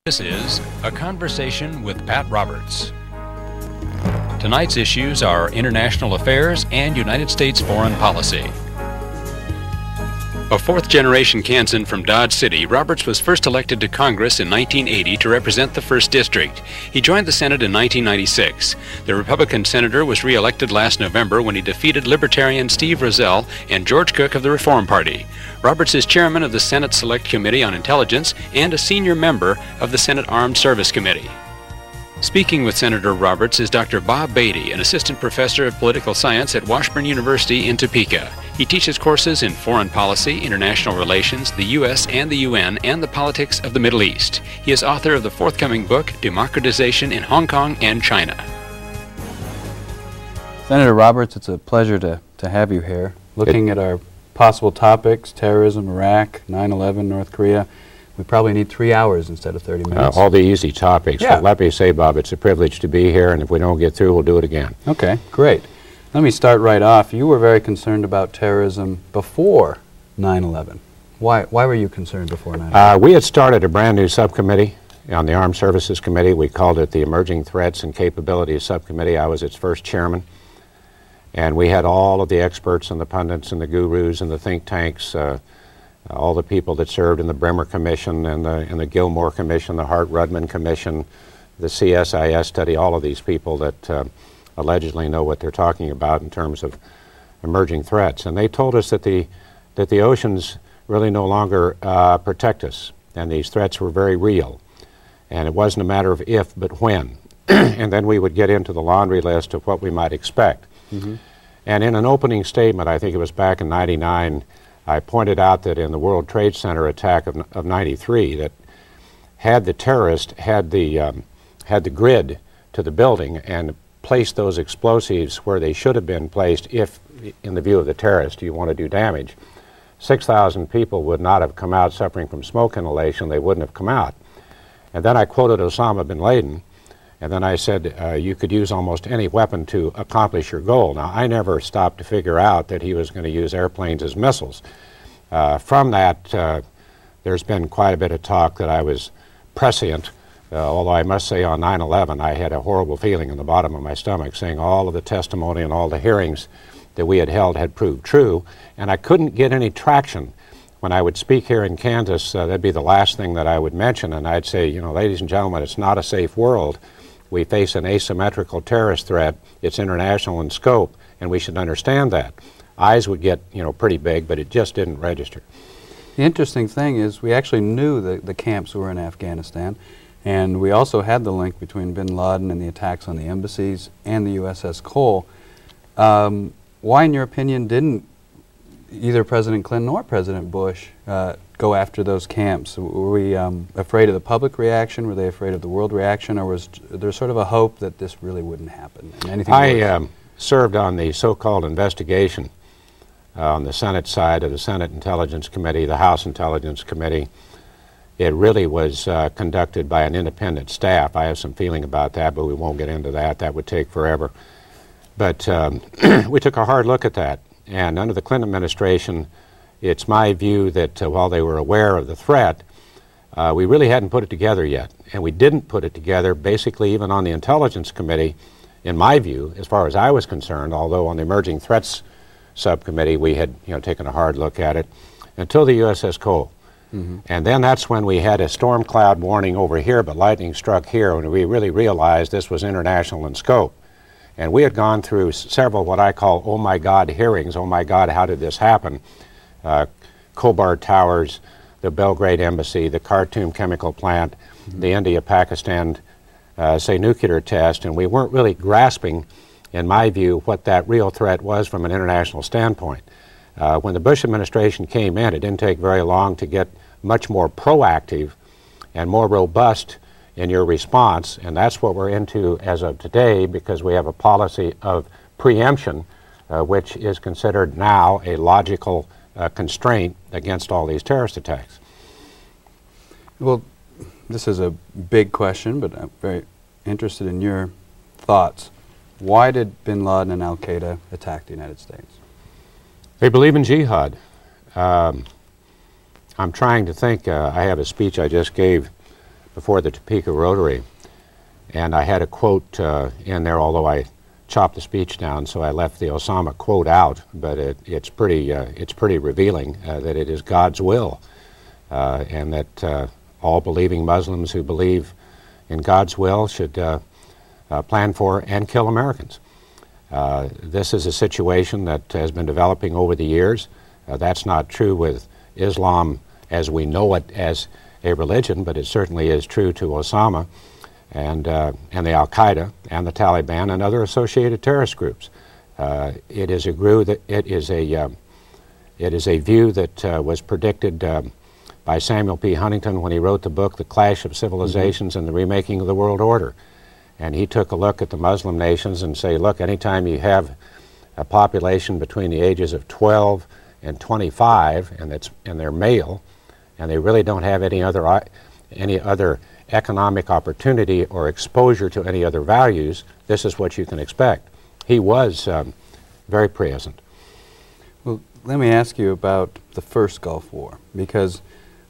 This is A Conversation with Pat Roberts. Tonight's issues are international affairs and United States foreign policy. A fourth-generation Kansan from Dodge City, Roberts was first elected to Congress in 1980 to represent the 1st District. He joined the Senate in 1996. The Republican senator was re-elected last November when he defeated Libertarian Steve Rozelle and George Cook of the Reform Party. Roberts is chairman of the Senate Select Committee on Intelligence and a senior member of the Senate Armed Service Committee. Speaking with Senator Roberts is Dr. Bob Beatty, an assistant professor of political science at Washburn University in Topeka. He teaches courses in foreign policy, international relations, the U.S. and the UN, and the politics of the Middle East. He is author of the forthcoming book, Democratization in Hong Kong and China. Senator Roberts, it's a pleasure to have you here. Looking at our possible topics, terrorism, Iraq, 9/11, North Korea, we probably need 3 hours instead of 30 minutes. All the easy topics. Yeah. But let me say, Bob, it's a privilege to be here, and if we don't get through, we'll do it again. Okay, great. Let me start right off. You were very concerned about terrorism before 9/11. Why were you concerned before 9/11? We had started a brand new subcommittee on the Armed Services Committee. We called it the Emerging Threats and Capabilities Subcommittee. I was its first chairman. And we had all of the experts and the pundits and the gurus and the think tanks, all the people that served in the Bremer Commission and the Gilmore Commission, the Hart-Rudman Commission, the CSIS study, all of these people that allegedly know what they're talking about in terms of emerging threats. And they told us that the oceans really no longer protect us, and these threats were very real. And it wasn't a matter of if, but when. And then we would get into the laundry list of what we might expect. Mm-hmm. And in an opening statement, I think it was back in '99, I pointed out that in the World Trade Center attack of '93, that had the terrorist had the grid to the building and placed those explosives where they should have been placed, if, in the view of the terrorist, you want to do damage, 6,000 people would not have come out suffering from smoke inhalation. They wouldn't have come out. And then I quoted Osama bin Laden. And then I said, you could use almost any weapon to accomplish your goal. Now, I never stopped to figure out that he was going to use airplanes as missiles. From that, there's been quite a bit of talk that I was prescient, although I must say on 9/11, I had a horrible feeling in the bottom of my stomach, saying all of the testimony and all the hearings that we had held had proved true, and I couldn't get any traction. When I would speak here in Kansas, that'd be the last thing that I would mention, and I'd say, you know, ladies and gentlemen, it's not a safe world. We face an asymmetrical terrorist threat. It's international in scope, and we should understand that. Eyes would get, you know, pretty big, but it just didn't register. The interesting thing is we actually knew that the camps were in Afghanistan, and we also had the link between bin Laden and the attacks on the embassies and the USS Cole. Why, in your opinion, didn't either President Clinton or President Bush go after those camps? Were we afraid of the public reaction? Were they afraid of the world reaction? Or was there sort of a hope that this really wouldn't happen? And anything I served on the so-called investigation on the Senate side of the Senate Intelligence Committee, the House Intelligence Committee. It really was conducted by an independent staff. I have some feeling about that, but we won't get into that. That would take forever. But we took a hard look at that. And under the Clinton administration, it's my view that while they were aware of the threat, we really hadn't put it together yet. And we didn't put it together basically even on the Intelligence Committee, in my view, as far as I was concerned, although on the Emerging Threats Subcommittee we had, you know, taken a hard look at it, until the USS Cole. Mm-hmm. And then that's when we had a storm cloud warning over here, but lightning struck here, and we really realized this was international in scope. And we had gone through several what I call oh my God hearings. Oh my God, how did this happen? Khobar Towers, the Belgrade Embassy, the Khartoum chemical plant, mm-hmm. the India-Pakistan say nuclear test, and we weren't really grasping, in my view, what that real threat was from an international standpoint. When the Bush administration came in, it didn't take very long to get much more proactive and more robust in your response, and that's what we're into as of today, because we have a policy of preemption, which is considered now a logical constraint against all these terrorist attacks. Well, this is a big question, but I'm very interested in your thoughts. Why did bin Laden and al-Qaeda attack the United States? They believe in jihad. I'm trying to think. I have a speech I just gave before the Topeka Rotary. And I had a quote in there, although I chopped the speech down, so I left the Osama quote out, but it's pretty revealing that it is God's will, and that all believing Muslims who believe in God's will should plan for and kill Americans. This is a situation that has been developing over the years. That's not true with Islam as we know it as a religion, but it certainly is true to Osama and the Al-Qaeda and the Taliban and other associated terrorist groups. It is a view that was predicted by Samuel P. Huntington when he wrote the book The Clash of Civilizations and the Remaking of the World Order. And he took a look at the Muslim nations and say, look, anytime you have a population between the ages of 12 and 25 and they're male and they really don't have any other economic opportunity or exposure to any other values, this is what you can expect. He was very present. Well, let me ask you about the first Gulf War, because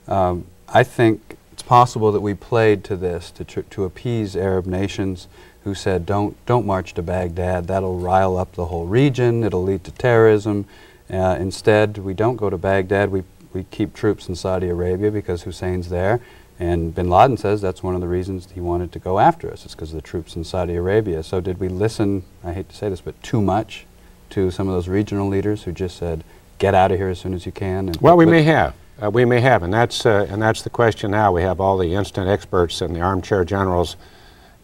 I think it's possible that we played to this to appease Arab nations who said, don't march to Baghdad, that'll rile up the whole region, it'll lead to terrorism. Instead, we don't go to Baghdad, we keep troops in Saudi Arabia because Hussein's there. And bin Laden says that's one of the reasons he wanted to go after us, is because of the troops in Saudi Arabia. So did we listen, I hate to say this, but too much to some of those regional leaders who just said, get out of here as soon as you can? Well, we may have. We may have, and that's the question now. We have all the instant experts and the armchair generals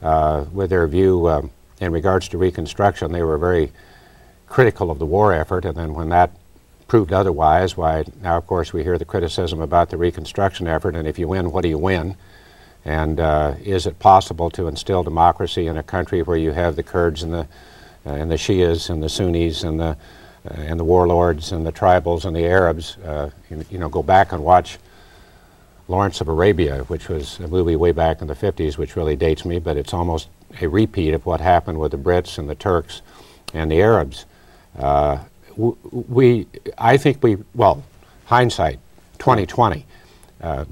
with their view in regards to Reconstruction. They were very critical of the war effort, and then when that proved otherwise, why now of course we hear the criticism about the Reconstruction effort, and if you win, what do you win? And is it possible to instill democracy in a country where you have the Kurds and the Shias and the Sunnis and the warlords and the tribals and the Arabs? You know, go back and watch Lawrence of Arabia, which was a movie way back in the 50s, which really dates me, but it's almost a repeat of what happened with the Brits and the Turks and the Arabs. I think well, hindsight, 2020,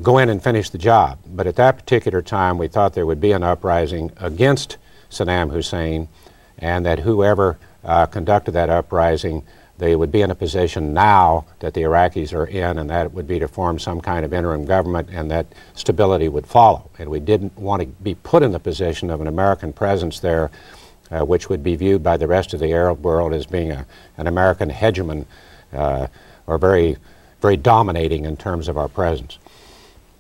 go in and finish the job. But at that particular time, we thought there would be an uprising against Saddam Hussein, and that whoever conducted that uprising, they would be in a position now that the Iraqis are in, and that would be to form some kind of interim government, and that stability would follow. And we didn't want to be put in the position of an American presence there, which would be viewed by the rest of the Arab world as being an American hegemon, or very, very dominating in terms of our presence.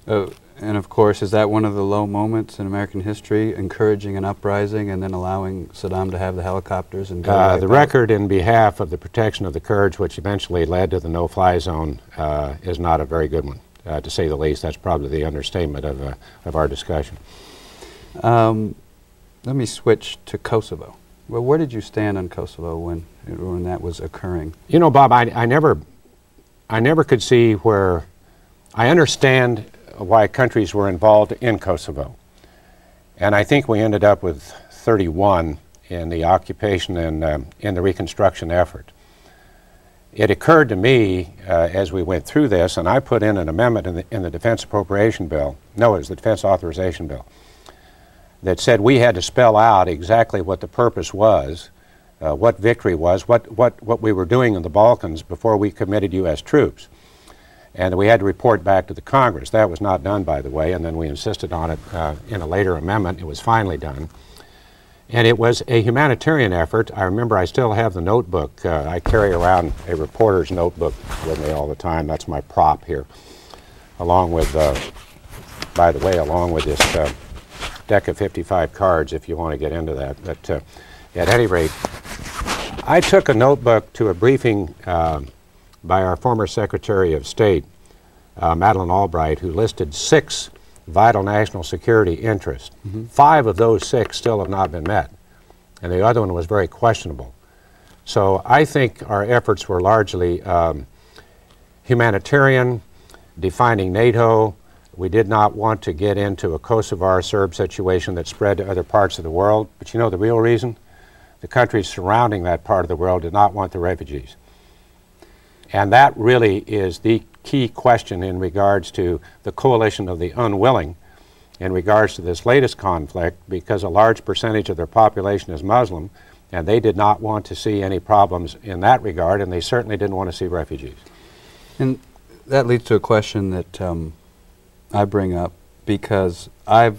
And of course, is that one of the low moments in American history, encouraging an uprising and then allowing Saddam to have the helicopters and go right the back? record in behalf of the protection of the Kurds, which eventually led to the no-fly zone, is not a very good one, to say the least. That's probably the understatement of our discussion. Let me switch to Kosovo. Well, where did you stand on Kosovo when that was occurring? You know, Bob, I never could see where. I understand why countries were involved in Kosovo, and I think we ended up with 31 in the occupation and in the Reconstruction effort. It occurred to me as we went through this, and I put in an amendment in the Defense Appropriation Bill. No, it was the Defense Authorization Bill, that said we had to spell out exactly what the purpose was, what victory was, what we were doing in the Balkans before we committed U.S. troops. And we had to report back to the Congress. That was not done, by the way, and then we insisted on it in a later amendment. It was finally done. And it was a humanitarian effort. I remember I still have the notebook. I carry around a reporter's notebook with me all the time. That's my prop here, along with, by the way, along with this deck of 55 cards, if you want to get into that. But at any rate, I took a notebook to a briefing by our former Secretary of State, Madeleine Albright, who listed 6 vital national security interests. 5 of those 6 still have not been met, and the other one was very questionable. So I think our efforts were largely humanitarian, defining NATO. We did not want to get into a Kosovar Serb situation that spread to other parts of the world. But you know the real reason? The countries surrounding that part of the world did not want the refugees. And that really is the key question in regards to the coalition of the unwilling in regards to this latest conflict because a large percentage of their population is Muslim, and they did not want to see any problems in that regard, and they certainly didn't want to see refugees. And that leads to a question that I bring up, because I've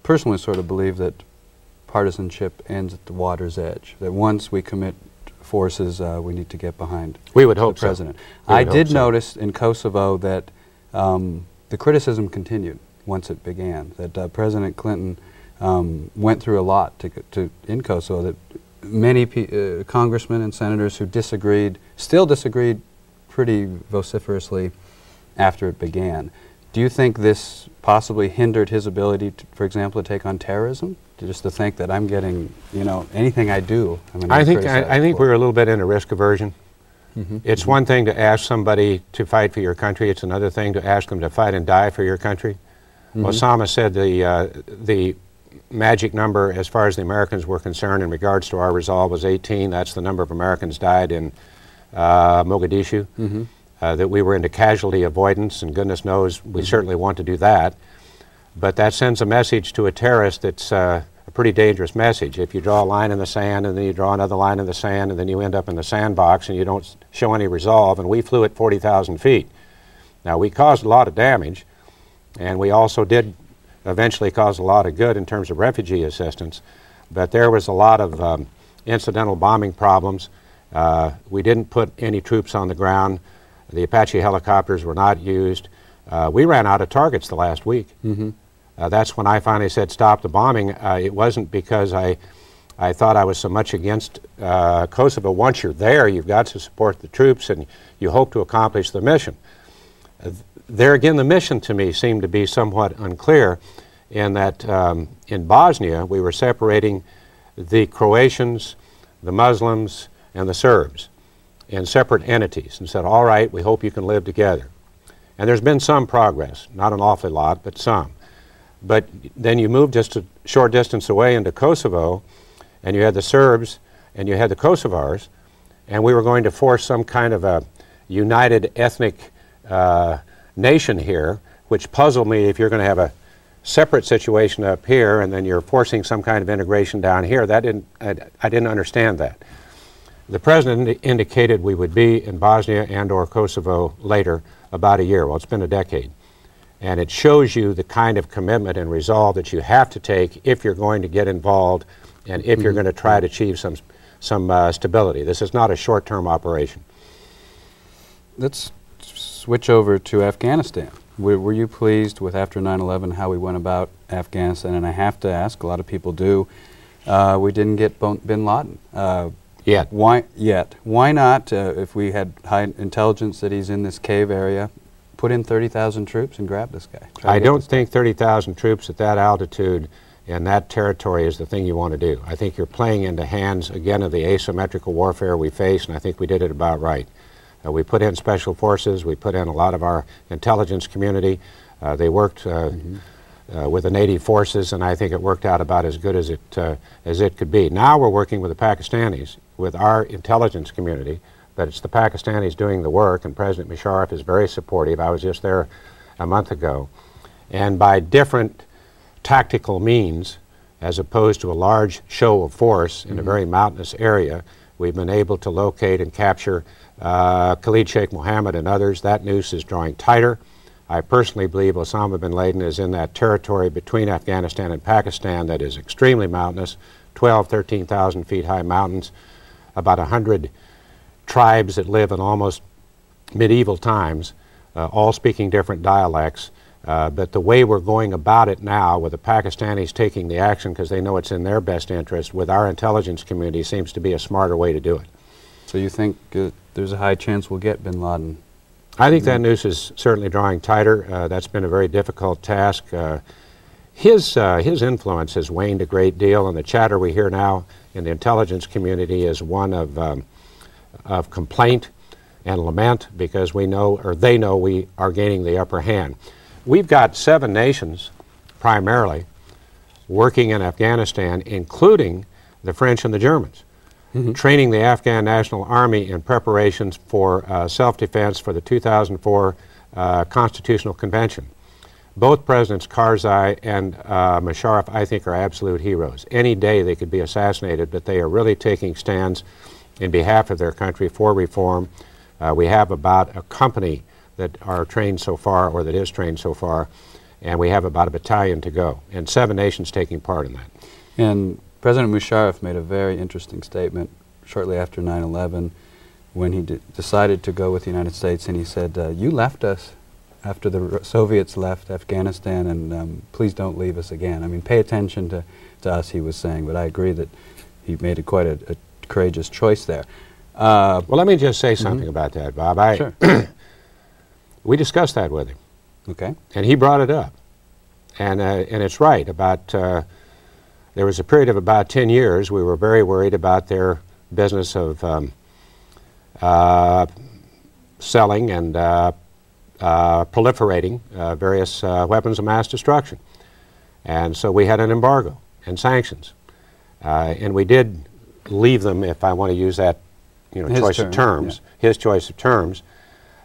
personally sort of believe that partisanship ends at the water's edge, that once we commit forces, we need to get behind We would hope the president. So. I did notice in Kosovo that the criticism continued once it began, that President Clinton went through a lot in Kosovo, that many congressmen and senators who still disagreed pretty vociferously after it began. Do you think this possibly hindered his ability, for example, to take on terrorism? Just to think that I'm getting, anything I do, I think we're a little bit into risk aversion. It's one thing to ask somebody to fight for your country. It's another thing to ask them to fight and die for your country. Osama said the magic number as far as the Americans were concerned in regards to our resolve was 18. That's the number of Americans died in Mogadishu. That we were into casualty avoidance, and goodness knows we certainly want to do that. But that sends a message to a terrorist that's a pretty dangerous message. If you draw a line in the sand and then you draw another line in the sand and then you end up in the sandbox and you don't show any resolve, and we flew at 40,000 feet. Now, we caused a lot of damage, and we also did eventually cause a lot of good in terms of refugee assistance, but there was a lot of incidental bombing problems. We didn't put any troops on the ground. The Apache helicopters were not used. We ran out of targets the last week. That's when I finally said stop the bombing. It wasn't because I thought I was so much against Kosovo. Once you're there, you've got to support the troops and you hope to accomplish the mission. There again, the mission to me seemed to be somewhat unclear in that in Bosnia we were separating the Croatians, the Muslims, and the Serbs in separate entities and said, all right, we hope you can live together. And there's been some progress, not an awful lot, but some. But then you move just a short distance away into Kosovo, and you had the Serbs and you had the Kosovars, and we were going to force some kind of a united ethnic nation here, which puzzled me. If you're going to have a separate situation up here and then you're forcing some kind of integration down here, I didn't understand that. The president indicated we would be in Bosnia and or Kosovo later, about a year. Well, it's been a decade. And it shows you the kind of commitment and resolve that you have to take if you're going to get involved and if you're going to try to achieve some stability. This is not a short-term operation. Let's switch over to Afghanistan. Were you pleased with, after 9/11, how we went about Afghanistan? And I have to ask, a lot of people do, we didn't get bin Laden. Yet. Why not, if we had high intelligence that he's in this cave area, put in 30,000 troops and grab this guy? I don't think 30,000 troops at that altitude in that territory is the thing you want to do. I think you're playing into hands, again, of the asymmetrical warfare we face, and I think we did it about right. We put in special forces. We put in a lot of our intelligence community. They worked with the native forces, and I think it worked out about as good as it could be. Now we're working with the Pakistanis, with our intelligence community, but it's the Pakistanis doing the work, and President Musharraf is very supportive. I was just there a month ago. And by different tactical means, as opposed to a large show of force in a very mountainous area, we've been able to locate and capture Khalid Sheikh Mohammed and others. That noose is drawing tighter. I personally believe Osama bin Laden is in that territory between Afghanistan and Pakistan that is extremely mountainous, 12,000, 13,000 feet high mountains, about 100 tribes that live in almost medieval times, all speaking different dialects. But the way we're going about it now, with the Pakistanis taking the action because they know it's in their best interest, with our intelligence community, seems to be a smarter way to do it. So you think there's a high chance we'll get bin Laden? I think that noose is certainly drawing tighter. That's been a very difficult task. His influence has waned a great deal, and the chatter we hear now in the intelligence community is one of complaint and lament, because we know, or they know, we are gaining the upper hand. We've got 7 nations, primarily, working in Afghanistan, including the French and the Germans, training the Afghan National Army in preparations for self-defense for the 2004 Constitutional Convention. Both Presidents Karzai and Musharraf, I think, are absolute heroes. Any day they could be assassinated, but they are really taking stands in behalf of their country for reform. We have about a company that are trained so far, or that is trained so far, and we have about a battalion to go, and 7 nations taking part in that. And President Musharraf made a very interesting statement shortly after 9/11 when he decided to go with the United States, and he said, you left us after the Soviets left Afghanistan, and please don't leave us again. I mean, pay attention to us, he was saying, but I agree that he made quite a courageous choice there. Well, let me just say something about that, Bob. Sure. We discussed that with him. Okay. And he brought it up. And it's right. There was a period of about 10 years we were very worried about their business of selling and proliferating various weapons of mass destruction. And so we had an embargo and sanctions. And we did leave them, if I want to use that choice of terms, his choice of terms.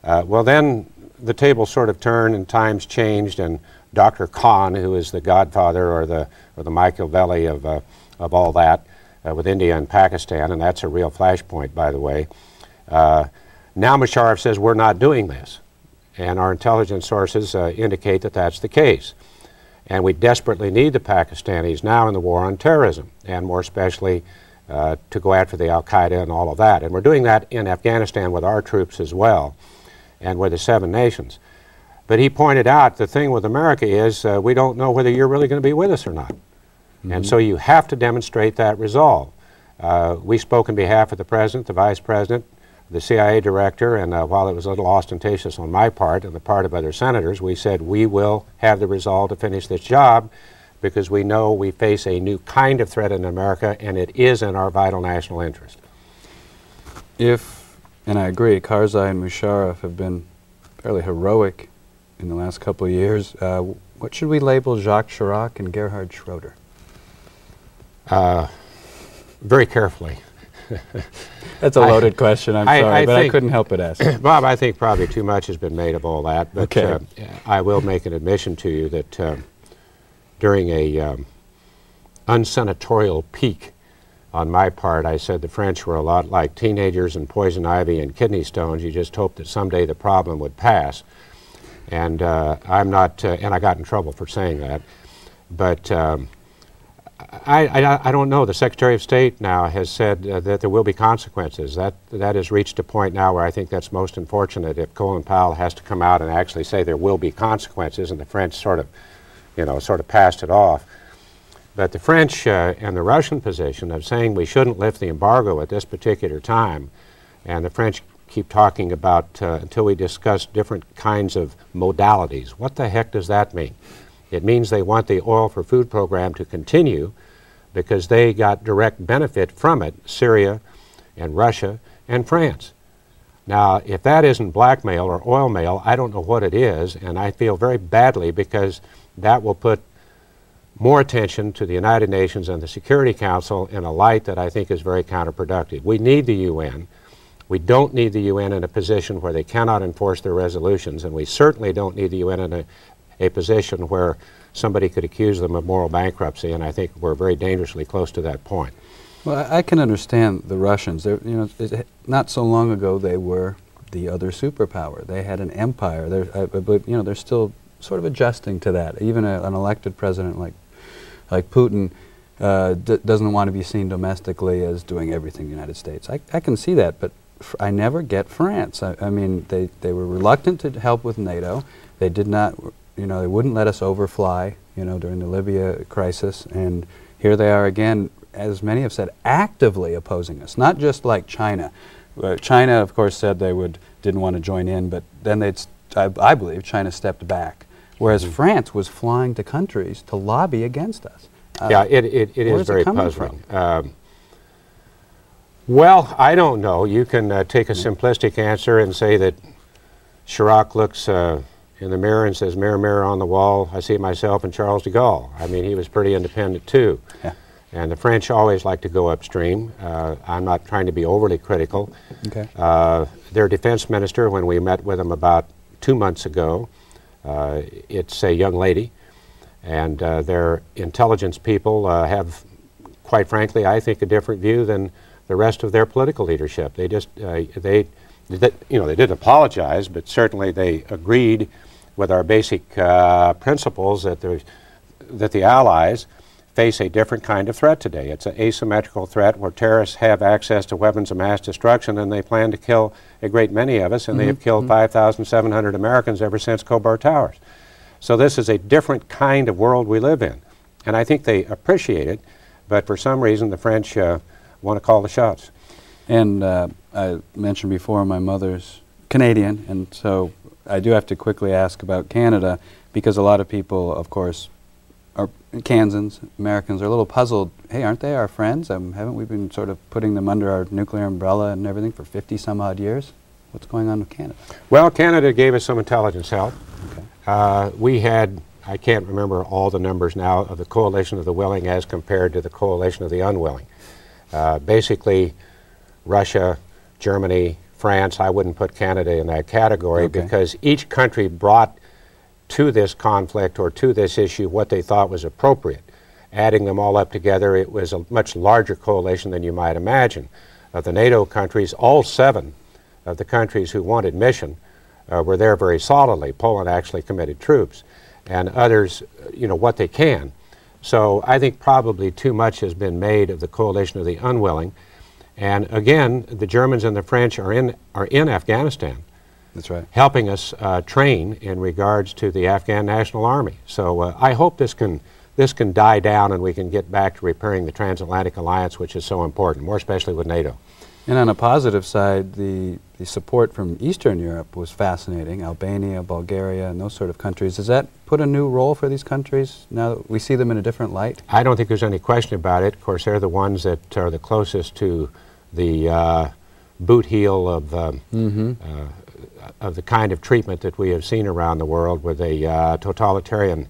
Well, then the tables sort of turned and times changed, and Dr. Khan, who is the godfather or the Machiavelli of all that, with India and Pakistan, and that's a real flashpoint, by the way. Now Musharraf says we're not doing this, and our intelligence sources indicate that that's the case. And we desperately need the Pakistanis now in the war on terrorism, and more especially to go after the Al-Qaeda and all of that. And we're doing that in Afghanistan with our troops as well, and with the 7 nations. But he pointed out the thing with America is we don't know whether you're really going to be with us or not. And so you have to demonstrate that resolve. We spoke on behalf of the President, the Vice President, the CIA Director, and while it was a little ostentatious on my part and the part of other senators, we said we will have the resolve to finish this job because we know we face a new kind of threat in America, and it is in our vital national interest. And I agree, Karzai and Musharraf have been fairly heroic in the last couple of years. What should we label Jacques Chirac and Gerhard Schroeder? Very carefully. That's a loaded question, I'm sorry, but I couldn't help but ask. Bob, I think probably too much has been made of all that, but okay. I will make an admission to you that during a unsenatorial peak on my part, I said the French were a lot like teenagers and poison ivy and kidney stones. You just hoped that someday the problem would pass. And I'm not, and I got in trouble for saying that. But I don't know. The Secretary of State now has said that there will be consequences. That has reached a point now where I think that's most unfortunate. If Colin Powell has to come out and actually say there will be consequences, and the French sort of passed it off. But the French and the Russian position of saying we shouldn't lift the embargo at this particular time, and the French keep talking about until we discuss different kinds of modalities. What the heck does that mean? It means they want the oil for food program to continue because they got direct benefit from it, Syria and Russia and France. Now, if that isn't blackmail or oil mail, I don't know what it is, and I feel very badly because that will put more attention to the United Nations and the Security Council in a light that I think is very counterproductive. We need the UN. We don't need the UN in a position where they cannot enforce their resolutions, and we certainly don't need the UN in a position where somebody could accuse them of moral bankruptcy, and I think we're very dangerously close to that point. Well, I can understand the Russians. Not so long ago they were the other superpower. They had an empire. But they're still sort of adjusting to that. Even an elected president like Putin doesn't want to be seen domestically as doing everything in the United States. I can see that, but I never get France. I mean, they were reluctant to help with NATO. They did not, they wouldn't let us overfly, during the Libya crisis. And here they are again, as many have said, actively opposing us. Not just like China. China, of course, said they didn't want to join in, but then I believe China stepped back. Whereas France was flying to countries to lobby against us. Yeah, it is very puzzling. Well, I don't know. You can take a simplistic answer and say that Chirac looks in the mirror and says, "Mirror, mirror on the wall, I see myself and Charles de Gaulle." I mean, he was pretty independent too. Yeah. And the French always like to go upstream. I'm not trying to be overly critical. Okay. Their defense minister, when we met with him about 2 months ago, It's a young lady, and their intelligence people have, quite frankly, I think, a different view than the rest of their political leadership. They just, they didn't apologize, but certainly they agreed with our basic principles that the Allies face a different kind of threat today. It's an asymmetrical threat where terrorists have access to weapons of mass destruction, and they plan to kill a great many of us, and they have killed 5,700 Americans ever since Khobar Towers. So this is a different kind of world we live in, and I think they appreciate it, but for some reason the French want to call the shots. And I mentioned before my mother's Canadian, and so I do have to quickly ask about Canada, because a lot of people, of course, are Kansans, Americans, are a little puzzled. Hey, aren't they our friends? Haven't we been sort of putting them under our nuclear umbrella and everything for 50-some-odd years? What's going on with Canada? Well, Canada gave us some intelligence help. Okay. We had, I can't remember all the numbers now, of the coalition of the willing as compared to the coalition of the unwilling. Basically, Russia, Germany, France, I wouldn't put Canada in that category, because each country brought to this conflict or to this issue what they thought was appropriate. Adding them all up together, it was a much larger coalition than you might imagine. Of the NATO countries, all 7 of the countries who wanted mission were there very solidly. Poland actually committed troops, and others, what they can. So I think probably too much has been made of the coalition of the unwilling. And again, the Germans and the French are in Afghanistan. That's right. Helping us train in regards to the Afghan National Army. So I hope this can die down and we can get back to repairing the transatlantic alliance, which is so important, more especially with NATO. And on a positive side, the support from Eastern Europe was fascinating. Albania, Bulgaria, and those sort of countries. Does that put a new role for these countries now that we see them in a different light? I don't think there's any question about it. Of course, they're the ones that are the closest to the boot heel of the kind of treatment that we have seen around the world with a totalitarian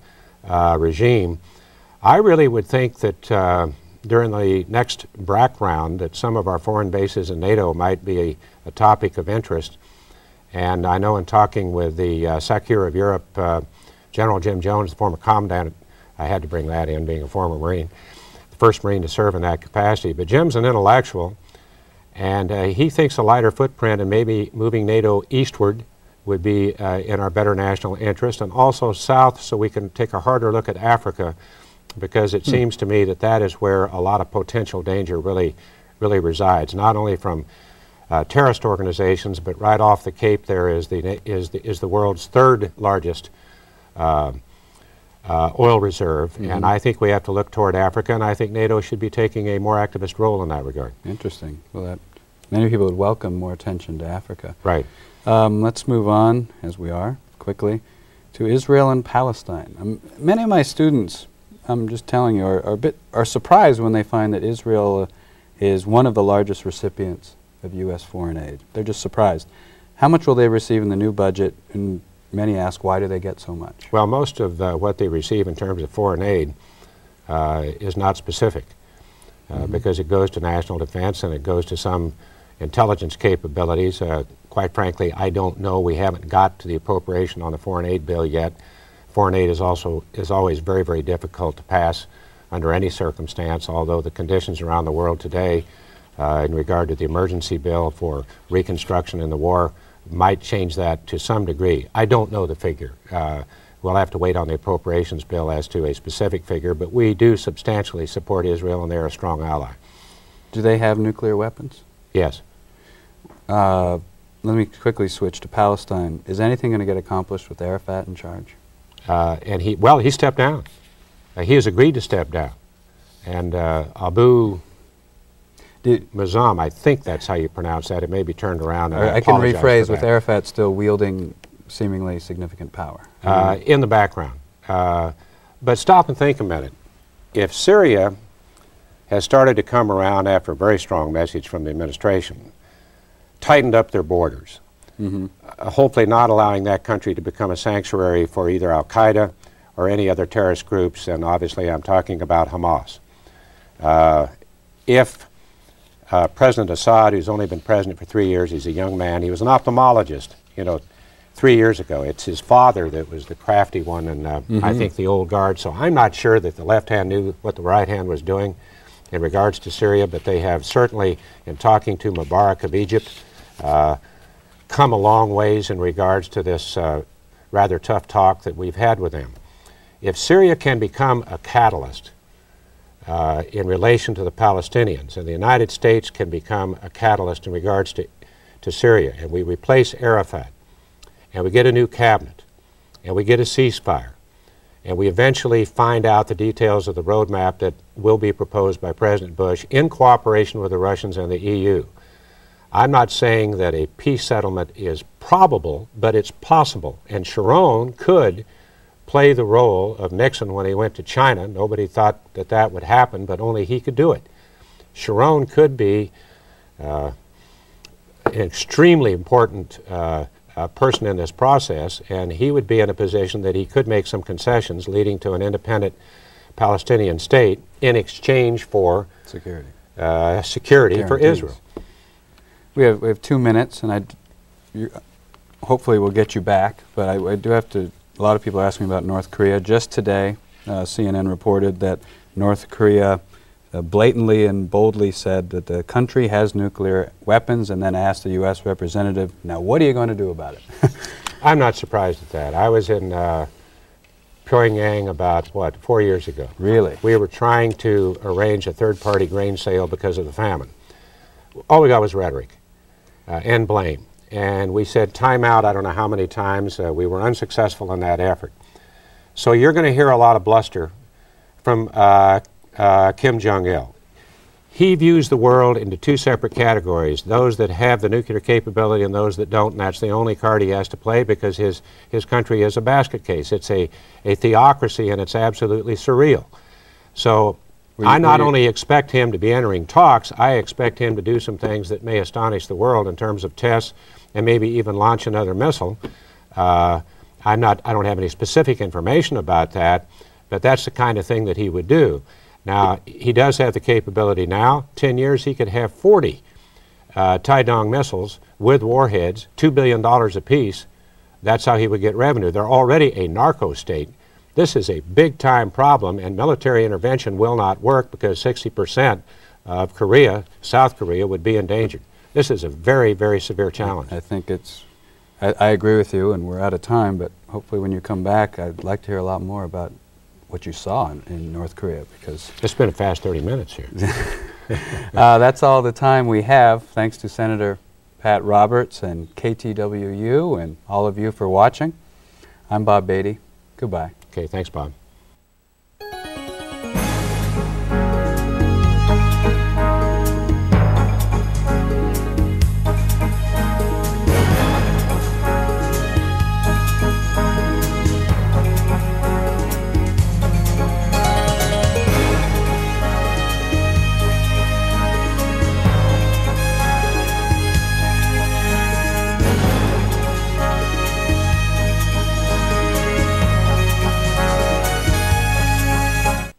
regime. I really would think that during the next BRAC round that some of our foreign bases in NATO might be a topic of interest. And I know in talking with the SACEUR of Europe, General Jim Jones, the former commandant, I had to bring that in being a former Marine, the first Marine to serve in that capacity. But Jim's an intellectual, and he thinks a lighter footprint and maybe moving NATO eastward would be in our better national interest, and also south, so we can take a harder look at Africa, because it seems to me that that is where a lot of potential danger really resides, not only from terrorist organizations, but right off the Cape there is the world's 3rd largest oil reserve, and I think we have to look toward Africa, and I think NATO should be taking a more activist role in that regard. Interesting. Well, many people would welcome more attention to Africa. Right. Let's move on, as we are, quickly, to Israel and Palestine. Many of my students, I'm just telling you, are surprised when they find that Israel is one of the largest recipients of U.S. foreign aid. They're just surprised. How much will they receive in the new budget? And many ask, why do they get so much? Well, most of what they receive in terms of foreign aid is not specific, because it goes to national defense and it goes to some intelligence capabilities. Quite frankly, I don't know. We haven't got to the appropriation on the foreign aid bill yet. Foreign aid is always very, very difficult to pass under any circumstance, although the conditions around the world today in regard to the emergency bill for reconstruction in the war might change that to some degree. I don't know the figure. We'll have to wait on the appropriations bill as to a specific figure, but we do substantially support Israel, and they're a strong ally. Do they have nuclear weapons? Yes. Let me quickly switch to Palestine. Is anything going to get accomplished with Arafat in charge? And he stepped down. He has agreed to step down. And Abu Mazen, I think that's how you pronounce that. It may be turned around. I can rephrase, with Arafat still wielding seemingly significant power. In the background. But stop and think a minute. If Syria has started to come around after a very strong message from the administration, tightened up their borders, hopefully not allowing that country to become a sanctuary for either Al-Qaeda or any other terrorist groups, and obviously I'm talking about Hamas. If President Assad, who's only been president for 3 years, he's a young man, he was an ophthalmologist, 3 years ago. It's his father that was the crafty one, and I think the old guard. So I'm not sure that the left hand knew what the right hand was doing in regards to Syria, but they have certainly, in talking to Mubarak of Egypt, come a long ways in regards to this rather tough talk that we've had with them. If Syria can become a catalyst in relation to the Palestinians, and the United States can become a catalyst in regards to Syria, and we replace Arafat, and we get a new cabinet, and we get a ceasefire, and we eventually find out the details of the roadmap that will be proposed by President Bush in cooperation with the Russians and the EU. I'm not saying that a peace settlement is probable, but it's possible. And Sharon could play the role of Nixon when he went to China. Nobody thought that that would happen, but only he could do it. Sharon could be an extremely important person in this process, and he would be in a position that he could make some concessions leading to an independent Palestinian state in exchange for security for Israel. We have 2 minutes, and hopefully we'll get you back, but I do have to, a lot of people are asking about North Korea. Just today, CNN reported that North Korea blatantly and boldly said that the country has nuclear weapons, and then asked the U.S. representative, now what are you going to do about it? I'm not surprised at that. I was in Pyongyang about, 4 years ago. Really? We were trying to arrange a third-party grain sale because of the famine. All we got was rhetoric and blame. And we said time out, I don't know how many times. We were unsuccessful in that effort. So you're going to hear a lot of bluster from Kim Jong-il. He views the world into two separate categories, those that have the nuclear capability and those that don't, and that's the only card he has to play because his country is a basket case. It's a theocracy, and it's absolutely surreal. So I not only expect him to be entering talks, I expect him to do some things that may astonish the world in terms of tests and maybe even launch another missile. I don't have any specific information about that, but that's the kind of thing that he would do. Now, he does have the capability now. 10 years, he could have 40 Taedong missiles with warheads, $2 billion apiece. That's how he would get revenue. They're already a narco state. This is a big-time problem, and military intervention will not work because 60% of Korea, South Korea, would be endangered. This is a very, very severe challenge. I think I agree with you, and we're out of time, but hopefully when you come back, I'd like to hear a lot more about what you saw in North Korea, because it's been a fast 30 minutes here. That's all the time we have. Thanks to Senator Pat Roberts and KTWU and all of you for watching. I'm Bob Beatty. Goodbye. Okay, thanks, Bob.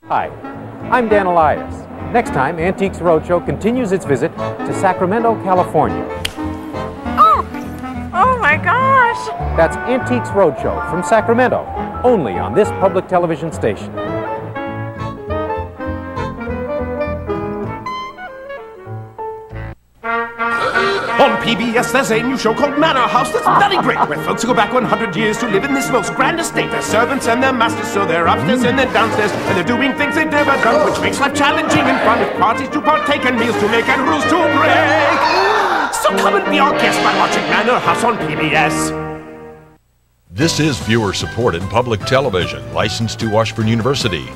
Hi, I'm Dan Elias. Next time, Antiques Roadshow continues its visit to Sacramento, California. Oh my gosh! That's Antiques Roadshow from Sacramento, only on this public television station. On PBS, there's a new show called Manor House that's very great, where folks go back 100 years to live in this most grand estate. Their servants and their masters, so they're upstairs and they're downstairs, and they're doing things they've never done, which makes life challenging and fun, with parties to partake and meals to make and rules to break. So come and be our guest by watching Manor House on PBS. This is viewer-supported public television, licensed to Washburn University.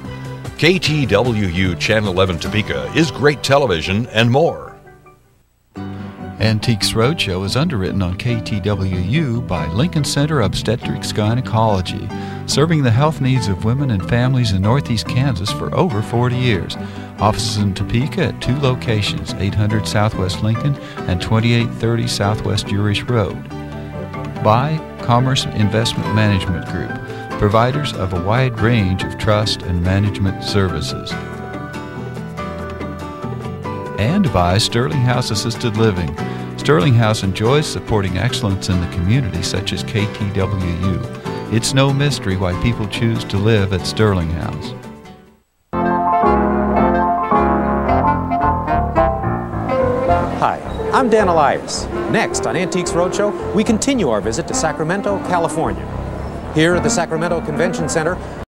KTWU Channel 11 Topeka is great television and more. Antiques Roadshow is underwritten on KTWU by Lincoln Center Obstetrics Gynecology, serving the health needs of women and families in Northeast Kansas for over 40 years. Offices in Topeka at 2 locations, 800 Southwest Lincoln and 2830 Southwest Jurish Road. By Commerce Investment Management Group, providers of a wide range of trust and management services. And by Sterling House Assisted Living, Sterling House enjoys supporting excellence in the community, such as KTWU. It's no mystery why people choose to live at Sterling House. Hi, I'm Dan Elias. Next on Antiques Roadshow, we continue our visit to Sacramento, California. Here at the Sacramento Convention Center,